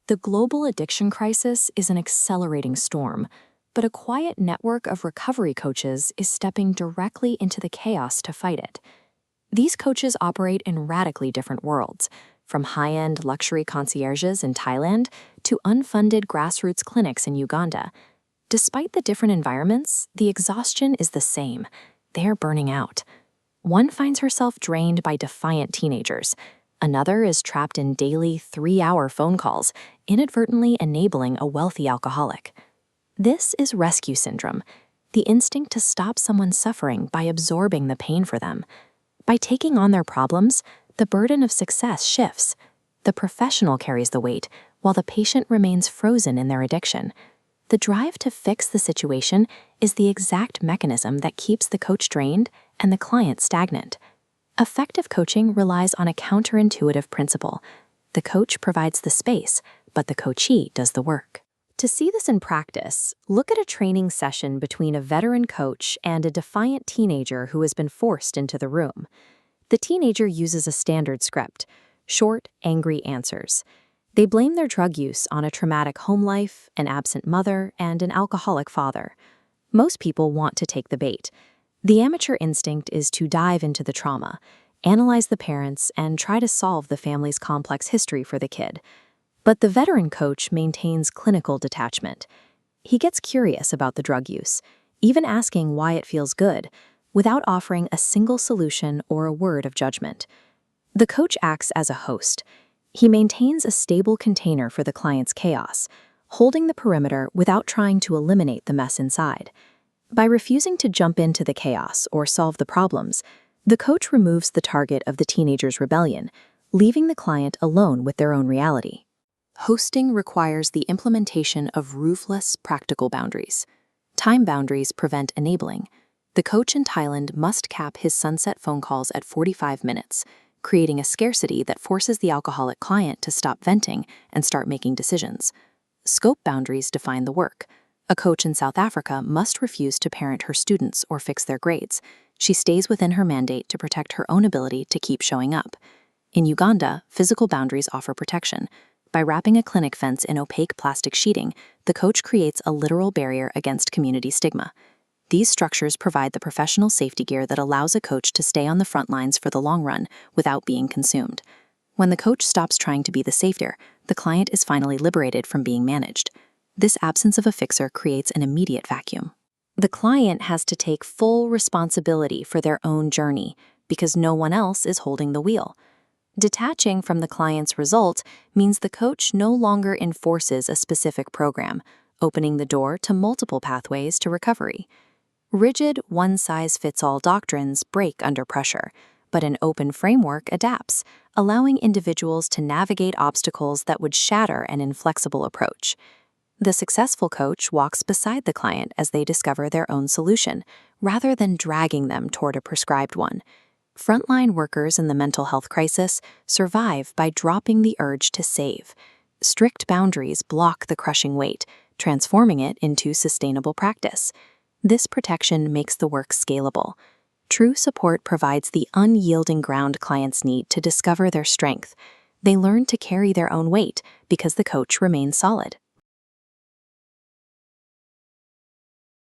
The global addiction crisis is an accelerating storm, but a quiet network of recovery coaches is stepping directly into the chaos to fight it. These coaches operate in radically different worlds, from high-end luxury concierges in Thailand to unfunded grassroots clinics in Uganda. Despite the different environments, the exhaustion is the same. They are burning out. One finds herself drained by defiant teenagers. Another is trapped in daily 3-hour phone calls, inadvertently enabling a wealthy alcoholic. This is rescue syndrome, the instinct to stop someone's suffering by absorbing the pain for them. By taking on their problems, the burden of success shifts. The professional carries the weight, while the patient remains frozen in their addiction. The drive to fix the situation is the exact mechanism that keeps the coach drained and the client stagnant. Effective coaching relies on a counterintuitive principle. The coach provides the space, but the coachee does the work. To see this in practice, look at a training session between a veteran coach and a defiant teenager who has been forced into the room. The teenager uses a standard script: short, angry answers. They blame their drug use on a traumatic home life, an absent mother, and an alcoholic father. Most people want to take the bait. The amateur instinct is to dive into the trauma, analyze the parents, and try to solve the family's complex history for the kid. But the veteran coach maintains clinical detachment. He gets curious about the drug use, even asking why it feels good, without offering a single solution or a word of judgment. The coach acts as a host. He maintains a stable container for the client's chaos, holding the perimeter without trying to eliminate the mess inside. By refusing to jump into the chaos or solve the problems, the coach removes the target of the teenager's rebellion, leaving the client alone with their own reality. Hosting requires the implementation of ruthless, practical boundaries. Time boundaries prevent enabling. The coach in Thailand must cap his sunset phone calls at 45 minutes, creating a scarcity that forces the alcoholic client to stop venting and start making decisions. Scope boundaries define the work. A coach in South Africa must refuse to parent her students or fix their grades. She stays within her mandate to protect her own ability to keep showing up. In Uganda, physical boundaries offer protection. By wrapping a clinic fence in opaque plastic sheeting, the coach creates a literal barrier against community stigma. These structures provide the professional safety gear that allows a coach to stay on the front lines for the long run without being consumed. When the coach stops trying to be the savior, the client is finally liberated from being managed. This absence of a fixer creates an immediate vacuum. The client has to take full responsibility for their own journey because no one else is holding the wheel. Detaching from the client's result means the coach no longer enforces a specific program, opening the door to multiple pathways to recovery. Rigid, one-size-fits-all doctrines break under pressure, but an open framework adapts, allowing individuals to navigate obstacles that would shatter an inflexible approach. The successful coach walks beside the client as they discover their own solution, rather than dragging them toward a prescribed one. Frontline workers in the mental health crisis survive by dropping the urge to save. Strict boundaries block the crushing weight, transforming it into sustainable practice. This protection makes the work scalable. True support provides the unyielding ground clients need to discover their strength. They learn to carry their own weight because the coach remains solid.